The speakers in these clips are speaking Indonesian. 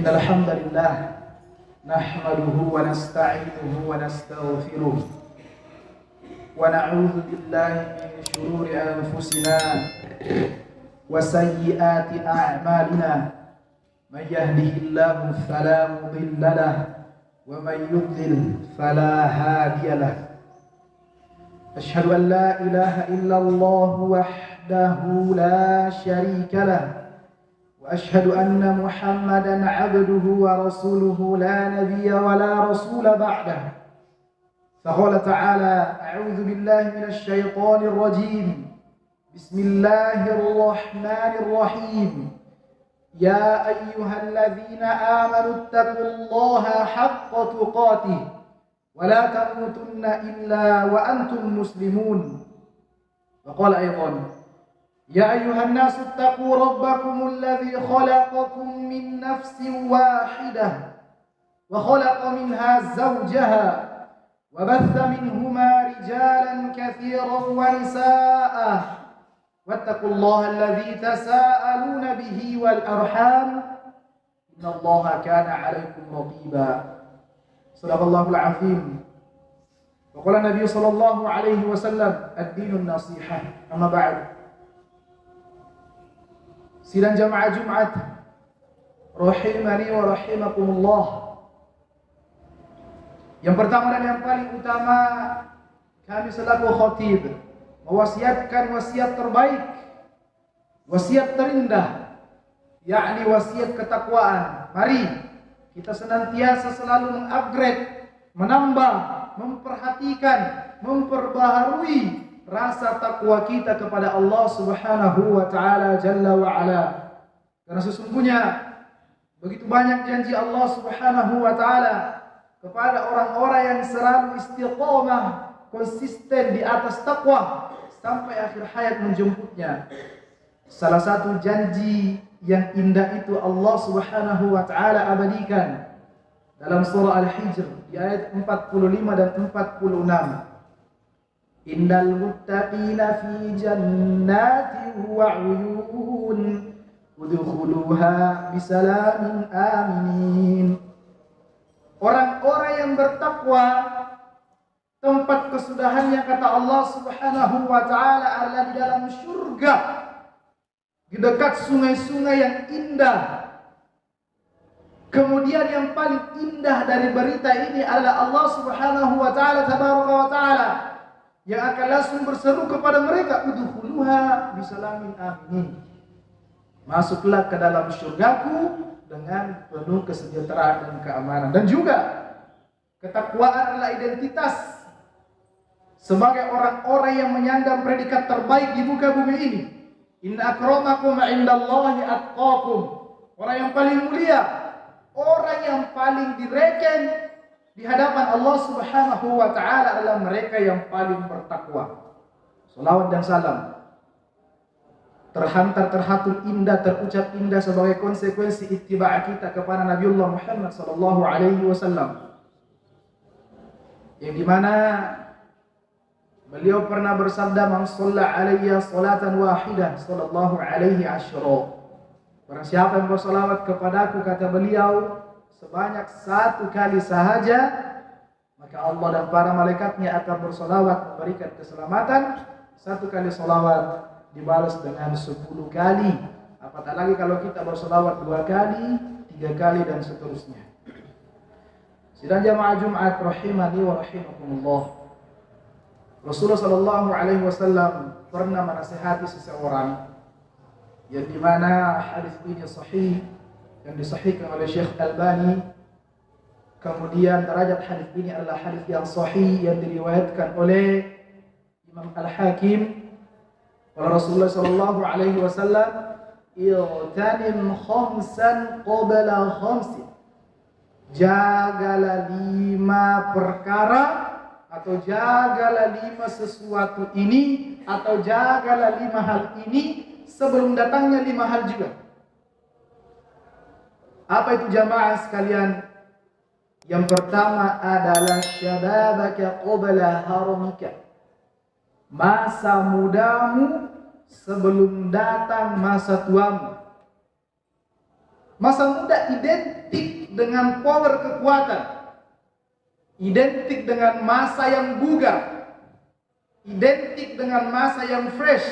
الحمد لله نحمده ونستعينه ونستغفره ونعوذ بالله من شرور أنفسنا وسيئات أعمالنا من يهده الله فلا مضل له ومن يضلل فلا هادي له أشهد أن لا إله إلا الله وحده لا شريك له وأشهد أن محمدا عبده ورسوله لا نبي ولا رسول بعده فقال تعالى أعوذ بالله من الشيطان الرجيم بسم الله الرحمن الرحيم يا أيها الذين آمنوا اتقوا الله حق تقاته ولا تموتن إلا وأنتم مسلمون وقال أيضا يا أيها الناس اتقوا ربكم الذي خلقكم من نفس واحدة وخلق منها زوجها وبث منهما رجالا كثيرا ونساء واتقوا الله الذي تساءلون به والأرحام إن الله كان عليكم رقيبا صدق الله العظيم وقال النبي صلى الله عليه وسلم الدين النصيحة أما بعد. Sidang jamaah Jumat rahimani wa rahimakumullah. Yang pertama dan yang paling utama, kami selaku khatib mewasiatkan wasiat terbaik, wasiat terindah, yakni wasiat ketakwaan. Mari kita senantiasa selalu mengupgrade, menambah, memperhatikan, memperbaharui rasa takwa kita kepada Allah Subhanahu wa taala jalla wa ala. Karena sesungguhnya begitu banyak janji Allah Subhanahu wa taala kepada orang-orang yang selalu istiqamah, konsisten di atas takwa sampai akhir hayat menjemputnya. Salah satu janji yang indah itu Allah Subhanahu wa taala abadikan dalam surah Al-Hijr di ayat 45 dan 46. Innal muttaqina fi jannatin wa 'uyun udkhuluha bisalamin aminin. Orang-orang yang bertakwa tempat kesudahannya kata Allah Subhanahu wa taala adalah di dalam surga, di dekat sungai-sungai yang indah. Kemudian yang paling indah dari berita ini adalah Allah Subhanahu wa taala tabaraka wa taala yang akan langsung berseru kepada mereka, udkhuluha bisalamin aminin. Masuklah ke dalam surgaku dengan penuh kesejahteraan dan keamanan. Dan juga ketakwaan adalah identitas sebagai orang-orang yang menyandang predikat terbaik di muka bumi ini. Inna akramakum indallahi atqakum. Orang yang paling mulia, orang yang paling direken di hadapan Allah Subhanahu wa taala adalah mereka yang paling bertakwa. Salawat dan salam terhantar, terhatur indah, terucap indah sebagai konsekuensi ittiba' kita kepada Nabiullah Muhammad sallallahu alaihi wasallam. Yang dimana beliau pernah bersabda, "Man shalla alayya salatan wahidah sallallahu alaihi asyra." Barang siapa yang bersalawat kepadaku, kata beliau, sebanyak satu kali sahaja, maka Allah dan para malaikatnya akan bersolawat memberikan keselamatan. Satu kali solawat dibalas dengan 10 kali. Apatah lagi kalau kita bersolawat 2 kali, 3 kali dan seterusnya. Sidang jamaah Jumat rahimani wa rahimakumullah. Rasulullah sallallahu alaihi wasallam pernah menasihati seseorang yang dimana hadis ini sahih yang disahihkan oleh Syekh Albani. Kemudian derajat hadis ini adalah hadis yang sahih yang diriwayatkan oleh Imam Al-Hakim. Oleh Rasulullah sallallahu alaihi wasallam, "I'tanim khamsan qabla khamsin." Jagalah 5 perkara atau jagalah 5 sesuatu ini atau jagalah 5 hal ini sebelum datangnya 5 hal juga. Apa itu jamaah sekalian? Yang pertama adalah syababaka qabla haramika. Masa mudamu sebelum datang masa tuamu. Masa muda identik dengan power kekuatan, identik dengan masa yang bugar, identik dengan masa yang fresh.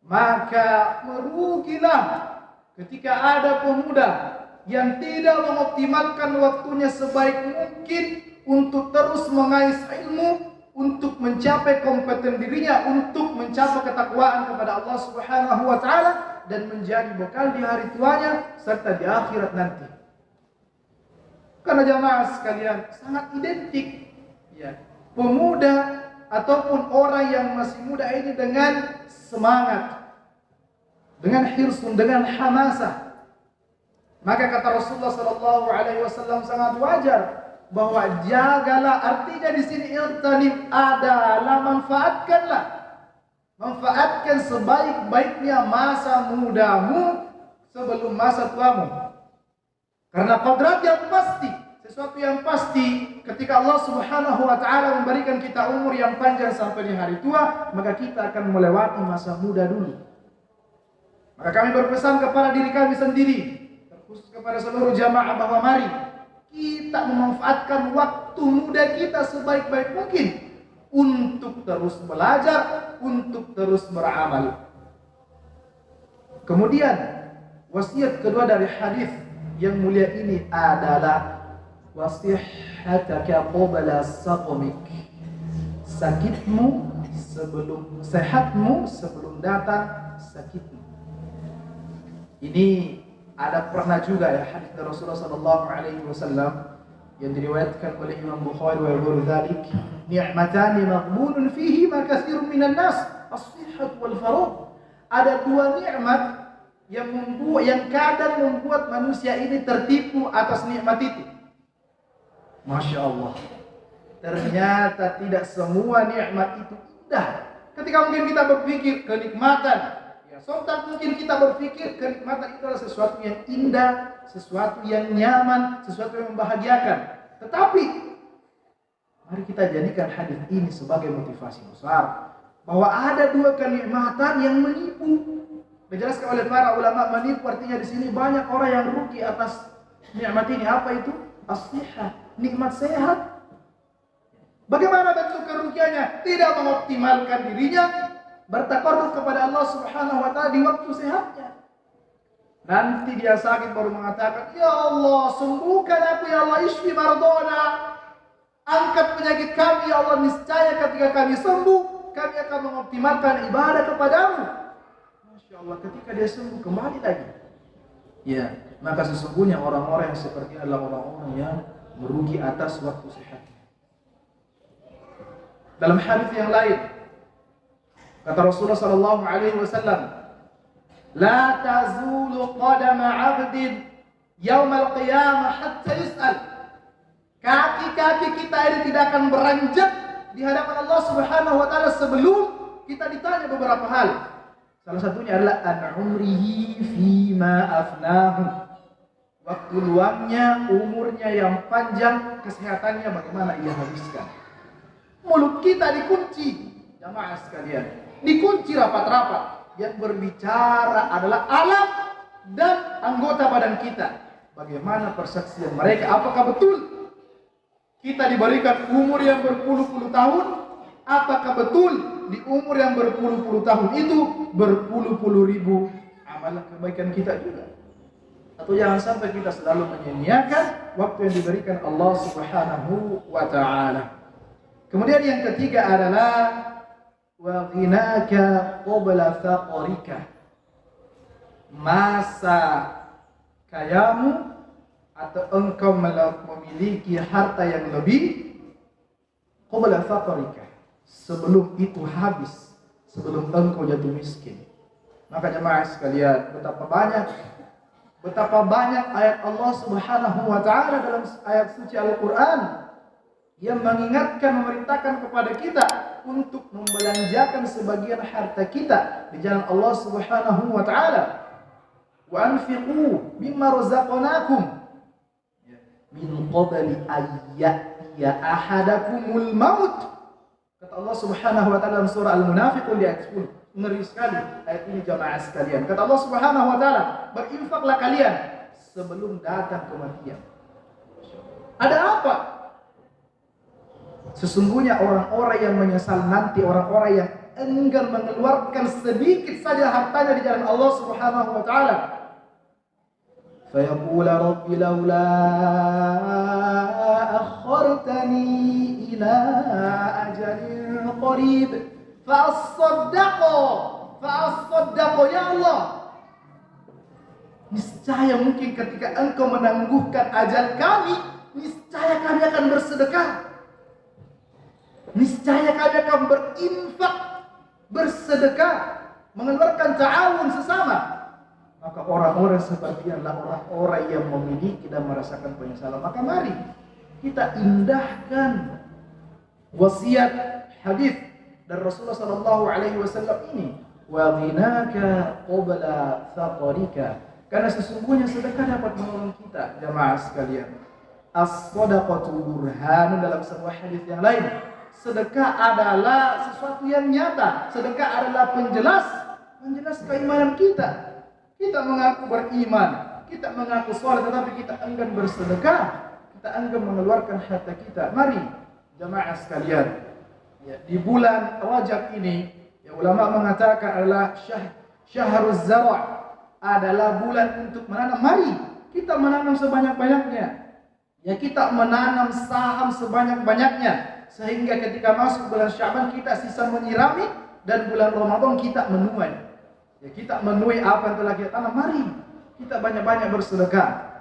Maka merugilah ketika ada pemuda yang tidak mengoptimalkan waktunya sebaik mungkin untuk terus mengais ilmu, untuk mencapai kompeten dirinya, untuk mencapai ketakwaan kepada Allah Subhanahu wa taala dan menjadi bekal di hari tuanya serta di akhirat nanti. Karena jamaah sekalian sangat identik ya, pemuda ataupun orang yang masih muda ini dengan semangat, dengan hirsun, dengan hamasah. Maka kata Rasulullah sallallahu alaihi wasallam sangat wajar bahwa jagalah, artinya di sini iltanim adalah manfaatkan sebaik-baiknya masa mudamu sebelum masa tuamu. Karena kodrat yang pasti, sesuatu yang pasti, ketika Allah Subhanahu wa taala memberikan kita umur yang panjang sampai di hari tua, maka kita akan melewati masa muda dulu. Maka kami berpesan kepada diri kami sendiri, terkhusus kepada seluruh jamaah, bahwa mari kita memanfaatkan waktu muda kita sebaik-baik mungkin untuk terus belajar, untuk terus beramal. Kemudian wasiat kedua dari hadis yang mulia ini adalah wasihhataka qabla saqamik. Sehatmu sebelum datang sakitmu. Ini ada pernah juga ya hadis dari Rasulullah sallallahu alaihi wasallam yang diriwayatkan oleh Imam Bukhari wa ghairu dzalik, ni'matani maghbunun fihi ma katsirun minan nas, as-sihhat wal faragh. Ada dua nikmat yang kadang membuat manusia ini tertipu atas nikmat itu. Masya Allah, ternyata tidak semua nikmat itu indah. Ketika mungkin kita berpikir kenikmatan, ya sontak mungkin kita berpikir kenikmatan itu adalah sesuatu yang indah, sesuatu yang nyaman, sesuatu yang membahagiakan. Tetapi mari kita jadikan hadis ini sebagai motivasi besar bahwa ada dua kenikmatan yang menipu. Dijelaskan oleh para ulama, menipu artinya di sini banyak orang yang rugi atas nikmat ini. Apa itu? As-sihah, nikmat sehat. Bagaimana bentuk kerugiannya? Tidak mengoptimalkan dirinya bertakarruf kepada Allah Subhanahu wa taala di waktu sehatnya. Nanti dia sakit baru mengatakan, "Ya Allah, sembuhkan aku ya Allah, isfi mardona." Angkat penyakit kami ya Allah, niscaya ketika kami sembuh, kami akan mengoptimalkan ibadah kepadamu. Masya Allah, ketika dia sembuh kembali lagi. Ya, maka sesungguhnya orang-orang yang seperti adalah orang-orang yang merugi atas waktu sehat. Dalam hadis yang lain, kata Rasulullah sallallahu alaihi wasallam, "La tazulu qadama 'abdin yaumal qiyamah hatta yus'al." Kaki-kaki kita ini tidak akan beranjak di hadapan Allah Subhanahu wa taala sebelum kita ditanya beberapa hal. Salah satunya adalah an umrihi fima afnahu. Waktu luangnya, umurnya yang panjang, kesehatannya bagaimana ia habiskan. Mulut kita dikunci, jamaah sekalian. Dikunci rapat-rapat. Yang berbicara adalah alam dan anggota badan kita. Bagaimana persaksian mereka? Apakah betul kita diberikan umur yang berpuluh-puluh tahun? Apakah betul di umur yang berpuluh-puluh tahun itu berpuluh-puluh ribu amalan kebaikan kita juga? Atau jangan sampai kita selalu menyia-nyiakan waktu yang diberikan Allah Subhanahu wa ta'ala. Kemudian yang ketiga adalah wa ghinaka qabla faqrika. Masa kayamu atau engkau memiliki harta yang lebih qabla faqrika, sebelum itu habis, sebelum engkau jatuh miskin. Maka jemaah sekalian, betapa banyak ayat Allah Subhanahu wa ta'ala dalam ayat suci Al-Qur'an yang mengingatkan, memerintahkan kepada kita untuk membelanjakan sebagian harta kita di jalan Allah Subhanahu wa ta'ala. Wa anfiqu mimma razaqnakum min qabli ayyatiya ahadakumul maut. Kata Allah Subhanahu wa ta'ala dalam surah Al-Munafiqun di ayat 10. Ngeri sekali ayat ini jamaah sekalian. Kata Allah Subhanahu wa ta'ala, berinfaklah kalian sebelum datang kematian. Ada apa? Sesungguhnya orang-orang yang menyesal nanti, orang-orang yang enggan mengeluarkan sedikit saja hartanya di jalan Allah Subhanahu wa taala. Fayaqulu rabbi laula akhartani ila ajalin qarib fa'asaddaqo ya Allah. Niscaya mungkin ketika engkau menangguhkan ajal kami, niscaya kami akan bersedekah. Niscaya kami akan berinfak, bersedekah, mengeluarkan ta'awun sesama. Maka orang-orang seperti adalah orang-orang yang memiliki dan merasakan penyesalan. Maka mari kita indahkan wasiat hadis dari Rasulullah sallallahu alaihi wasallam ini, wa ghinaka qabla faqrika. Karena sesungguhnya sedekah dapat menolong kita, jamaah sekalian. As-shadaqatu burhanun, dalam sebuah hadis yang lain. Sedekah adalah sesuatu yang nyata. Sedekah adalah penjelas keimanan kita. Kita mengaku beriman, kita mengaku sholat, tetapi kita enggan bersedekah, kita enggan mengeluarkan harta kita. Mari jamaah sekalian, ya, di bulan Rajab ini, ya, ulama mengatakan adalah syahruz zara', adalah bulan untuk menanam. Mari kita menanam sebanyak-banyaknya. Ya, kita menanam saham sebanyak-banyaknya, sehingga ketika masuk bulan Sya'ban kita sisa menyirami, dan bulan Ramadan kita menuai. Ya, kita menuai apa yang telah kita tanam. Mari kita banyak-banyak bersedekah.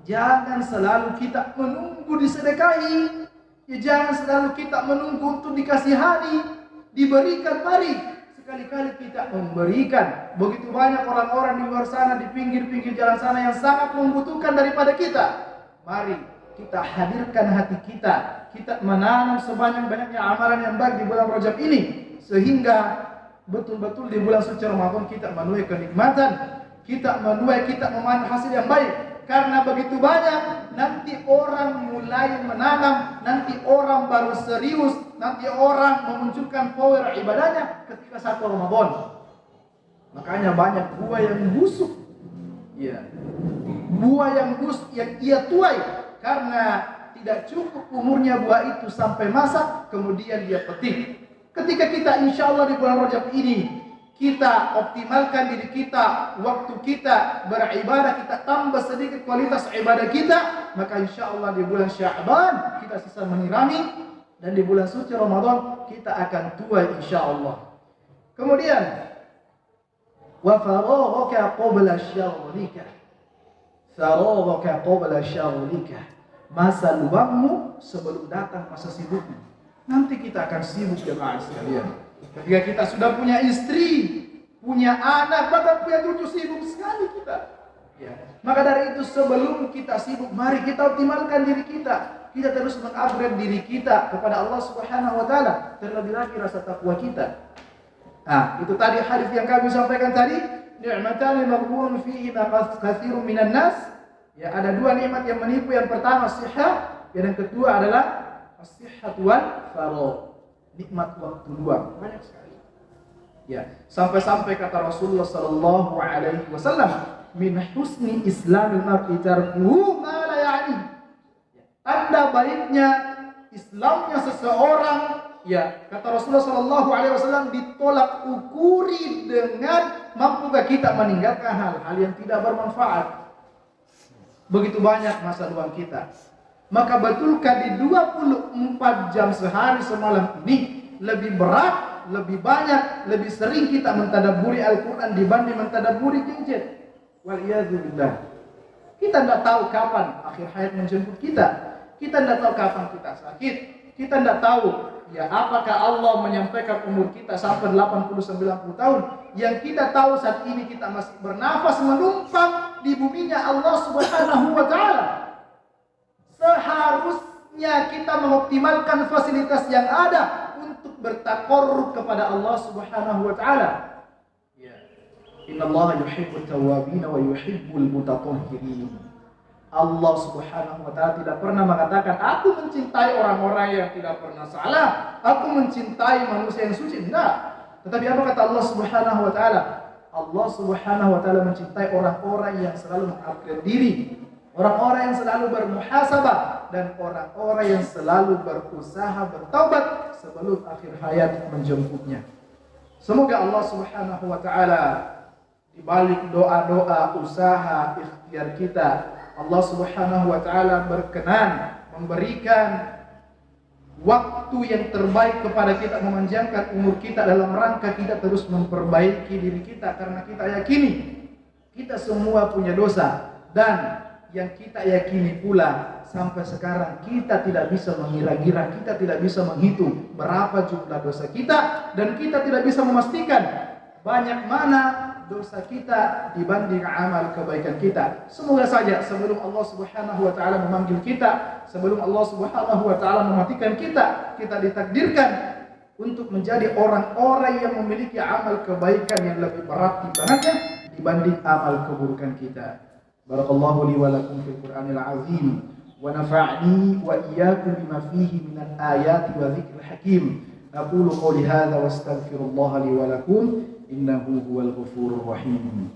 Jangan selalu kita menunggu disedekahi. Ya, jangan selalu kita menunggu untuk dikasihani, diberikan. Mari sekali-kali kita memberikan. Begitu banyak orang-orang di luar sana, di pinggir-pinggir jalan sana yang sangat membutuhkan daripada kita. Mari kita hadirkan hati kita. Kita menanam sebanyak-banyaknya amalan yang baik di bulan Rajab ini, sehingga betul-betul di bulan suci Ramadan kita menuai kenikmatan, kita memanen hasil yang baik. Karena begitu banyak, nanti orang mulai menanam, nanti orang baru serius, nanti orang memunculkan power ibadahnya ketika satu Ramadan. Makanya banyak buah yang busuk, ya, buah yang busuk yang ia tuai karena tidak cukup umurnya buah itu sampai masak, kemudian dia petik. Ketika kita insya Allah di bulan Rajab ini, kita optimalkan diri kita, waktu kita beribadah, kita tambah sedikit kualitas ibadah kita, maka insya Allah di bulan Sya'ban kita sisa menyirami, dan di bulan suci Ramadan kita akan tuai insya Allah. Kemudian, wa faraghaka qabla syaghlika. Faraghaka qabla syaghlika. Masa luangmu sebelum datang masa sibukmu. Nanti kita akan sibuk, jemaah sekalian. Ketika kita sudah punya istri, punya anak, bahkan punya cucu, sibuk sekali kita. Ya. Maka dari itu sebelum kita sibuk, mari kita optimalkan diri kita. Kita terus mengupgrade diri kita kepada Allah Subhanahu wa taala, terlebih lagi rasa takwa kita. Nah, itu tadi hadis yang kami sampaikan tadi, ni'matani maghbunun fihi ma katsirun minan nas. Ya, ada dua nikmat yang menipu. Yang pertama sihat, yang kedua adalah as-sihhat wal faragh. Nikmat waktu luang banyak sekali. Ya, sampai-sampai kata Rasulullah sallallahu alaihi wasallam, min husni islamil mar'i tarkuhu ma la ya'ni. Tanda baiknya Islamnya seseorang, ya, kata Rasulullah sallallahu alaihi wasallam, ditolak ukuri dengan mampukah kita meninggalkan hal-hal yang tidak bermanfaat. Begitu banyak masa luang kita. Maka betulkah di 24 jam sehari semalam ini lebih berat, lebih banyak, lebih sering kita mentadabburi Al-Quran dibanding mentadabburi gadget? Waliyadzubillah. Kita tidak tahu kapan akhir hayat menjemput kita. Kita tidak tahu kapan kita sakit. Kita tidak tahu, ya, apakah Allah menyampaikan umur kita sampai 80-90 tahun. Yang kita tahu saat ini kita masih bernafas menumpang di buminya Allah Subhanahu wa taala. Seharusnya kita mengoptimalkan fasilitas yang ada untuk bertaqarrub kepada Allah Subhanahu wa taala. Ya. Innallaha yuhibbut tawwabin wa yuhibbul mutatahhirin. Allah Subhanahu wa taala tidak pernah mengatakan aku mencintai orang-orang yang tidak pernah salah, aku mencintai manusia yang suci. Enggak. Tetapi apa kata Allah Subhanahu wa taala? Allah Subhanahu wa taala mencintai orang-orang yang selalu mengupgrade diri, orang-orang yang selalu bermuhasabah, dan orang-orang yang selalu berusaha bertaubat sebelum akhir hayat menjemputnya. Semoga Allah Subhanahu wa taala di balik doa-doa, usaha, ikhtiar kita, Allah Subhanahu wa taala berkenan memberikan waktu yang terbaik kepada kita, memanjangkan umur kita dalam rangka kita terus memperbaiki diri kita, karena kita yakini kita semua punya dosa, dan yang kita yakini pula sampai sekarang kita tidak bisa mengira-gira, kita tidak bisa menghitung berapa jumlah dosa kita, dan kita tidak bisa memastikan banyak mana dosa kita dibanding amal kebaikan kita. Semoga saja sebelum Allah Subhanahu wa taala memanggil kita, sebelum Allah Subhanahu wa taala mematikan kita, kita ditakdirkan untuk menjadi orang-orang yang memiliki amal kebaikan yang lebih berat timbangannya dibanding amal keburukan kita. Barakallahu li wa lakum fil Qur'anil azim wa nafa'ni wa iyyakum bima fihi minal ayati wa dzikril hakim. Aqulu qouli hadza wa astaghfirullaha li wa lakum innahu huwal ghafurur rahim.